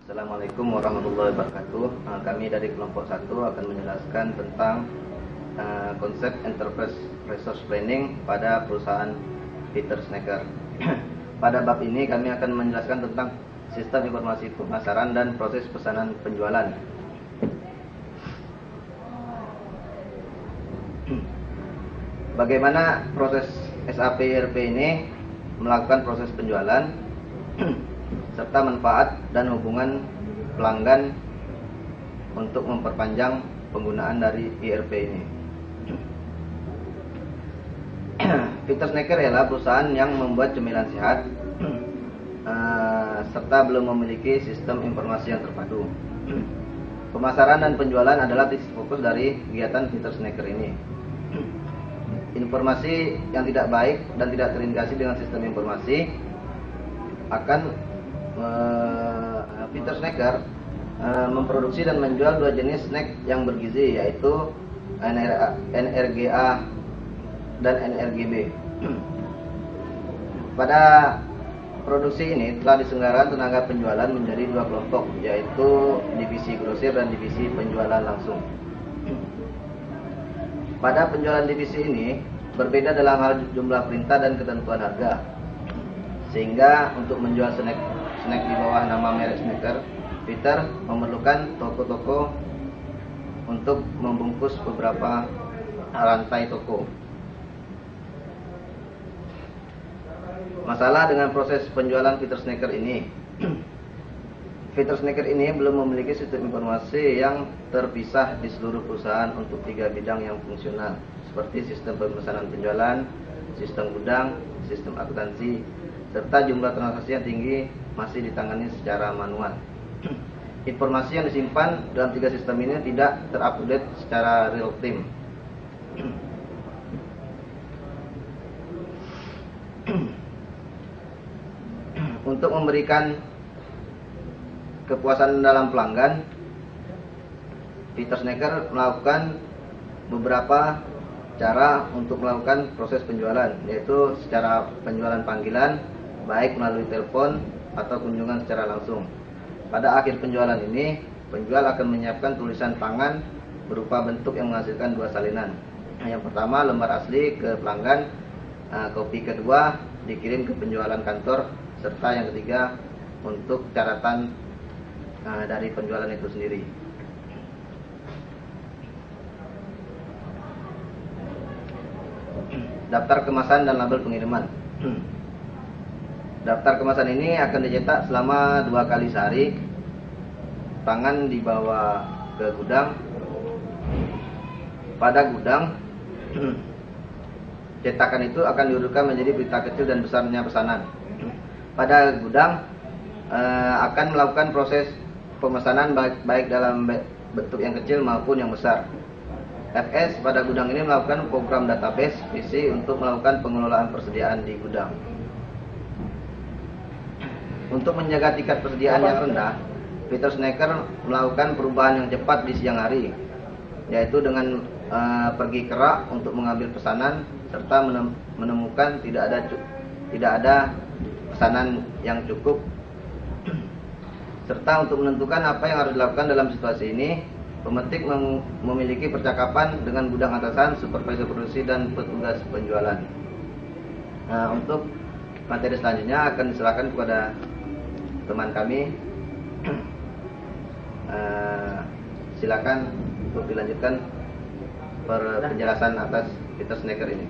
Assalamualaikum warahmatullahi wabarakatuh. Kami dari kelompok 1 akan menjelaskan tentang konsep Enterprise Resource Planning pada perusahaan Peter Snacker. Pada bab ini kami akan menjelaskan tentang sistem informasi pemasaran dan proses pesanan penjualan. Bagaimana proses SAP ERP ini melakukan proses penjualan serta manfaat dan hubungan pelanggan untuk memperpanjang penggunaan dari ERP ini. Peter Snacker adalah perusahaan yang membuat cemilan sehat serta belum memiliki sistem informasi yang terpadu. Pemasaran dan penjualan adalah titik fokus dari kegiatan Peter Snacker ini. Informasi yang tidak baik dan tidak terintegrasi dengan sistem informasi akan Peter Snacker memproduksi dan menjual 2 jenis snack yang bergizi, yaitu NRGA dan NRGB. Pada produksi ini telah diselenggarakan tenaga penjualan menjadi 2 kelompok, yaitu divisi grosir dan divisi penjualan langsung. Pada penjualan divisi ini berbeda dalam hal jumlah perintah dan ketentuan harga, sehingga untuk menjual snack di bawah nama merek Snacker, Peter memerlukan toko-toko untuk membungkus beberapa rantai toko. Masalah dengan proses penjualan Peter Snacker ini. Peter Snacker ini belum memiliki sistem informasi yang terpisah di seluruh perusahaan untuk 3 bidang yang fungsional, seperti sistem pemesanan penjualan, sistem gudang, sistem akuntansi, serta jumlah transaksi yang tinggi masih ditangani secara manual. Informasi yang disimpan dalam 3 sistem ini tidak terupdate secara real time. Untuk memberikan kepuasan dalam pelanggan, Peter Snacker melakukan beberapa cara untuk melakukan proses penjualan, yaitu secara penjualan panggilan, baik melalui telepon atau kunjungan secara langsung. Pada akhir penjualan ini, penjual akan menyiapkan tulisan tangan berupa bentuk yang menghasilkan 2 salinan. Yang pertama lembar asli ke pelanggan, kopi kedua dikirim ke penjualan kantor, serta yang ketiga untuk catatan dari penjualan itu sendiri. Daftar kemasan dan label pengiriman. Daftar kemasan ini akan dicetak selama 2 kali sehari. Tangan dibawa ke gudang. Pada gudang, cetakan itu akan diurutkan menjadi berita kecil dan besarnya pesanan. Pada gudang akan melakukan proses pemesanan baik dalam bentuk yang kecil maupun yang besar. FS pada gudang ini melakukan program database isi untuk melakukan pengelolaan persediaan di gudang. Untuk menjaga tingkat persediaan yang rendah, Peter Snacker melakukan perubahan yang cepat di siang hari, yaitu dengan pergi ke rak untuk mengambil pesanan serta menemukan tidak ada pesanan yang cukup, serta untuk menentukan apa yang harus dilakukan dalam situasi ini. Pemetik memiliki percakapan dengan gudang atasan, supervisor produksi, dan petugas penjualan. Nah, untuk materi selanjutnya akan diserahkan kepada teman kami. Silakan untuk dilanjutkan penjelasan atas Peter Snacker ini.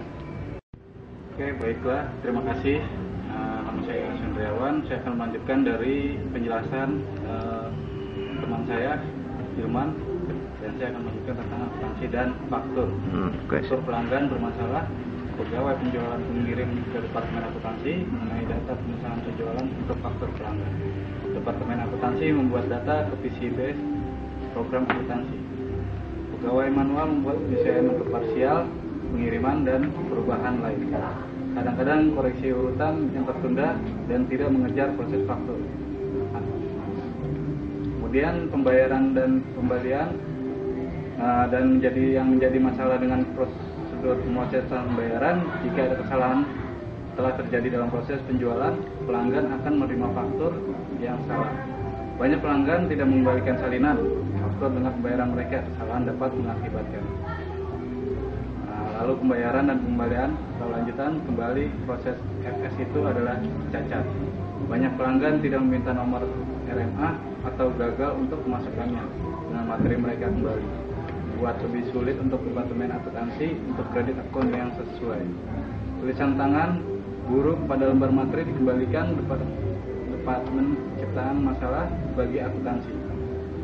Oke, baiklah, terima kasih. Nama saya Sendriawan. Saya akan melanjutkan dari penjelasan teman saya Hilman, dan saya akan melanjutkan tentang akuntansi dan faktur. Faktur pelanggan bermasalah, pegawai penjualan mengirim ke Departemen Akuntansi mengenai data pemesanan penjualan untuk faktur pelanggan. Departemen Akuntansi membuat data ke PC-based program akuntansi. Pegawai manual membuat penyesuaian untuk parsial, pengiriman, dan perubahan lainnya. Kadang-kadang koreksi urutan yang tertunda dan tidak mengejar proses faktur. Kemudian pembayaran dan pembalian dan menjadi masalah dengan prosedur pemrosesan pembayaran. Jika ada kesalahan telah terjadi dalam proses penjualan, pelanggan akan menerima faktur yang salah. Banyak pelanggan tidak mengembalikan salinan atau dengan pembayaran mereka, kesalahan dapat mengakibatkan. Lalu pembayaran dan pengembalian atau lanjutan kembali proses FS itu adalah cacat. Banyak pelanggan tidak meminta nomor RMA atau gagal untuk memasukkannya dengan materi mereka kembali. Buat lebih sulit untuk departemen akuntansi untuk kredit akun yang sesuai. Tulisan tangan guru pada lembar materi dikembalikan departemen ciptaan masalah bagi akuntansi.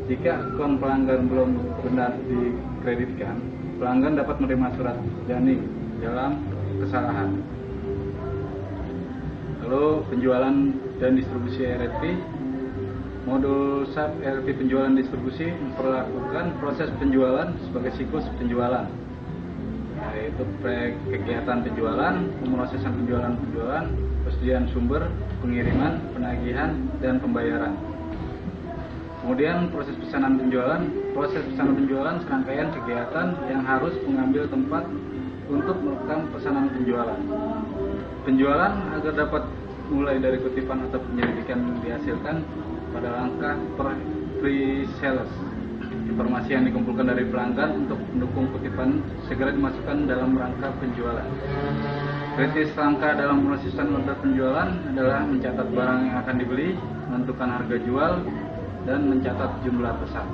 Jika akun pelanggan belum benar dikreditkan, pelanggan dapat menerima surat janing dalam kesalahan. Lalu penjualan dan distribusi ERT. Modul SAP ERT penjualan distribusi memperlakukan proses penjualan sebagai siklus penjualan, yaitu kegiatan penjualan, pemrosesan penjualan, persediaan sumber, pengiriman, penagihan, dan pembayaran. Kemudian proses pesanan penjualan. Proses pesanan penjualan serangkaian kegiatan yang harus mengambil tempat untuk melakukan pesanan penjualan. Penjualan agar dapat mulai dari kutipan atau penyelidikan dihasilkan pada langkah pre-sales. Informasi yang dikumpulkan dari pelanggan untuk mendukung kutipan segera dimasukkan dalam rangka penjualan. Kritis rangka dalam proses order penjualan adalah mencatat barang yang akan dibeli, menentukan harga jual, dan mencatat jumlah pesan.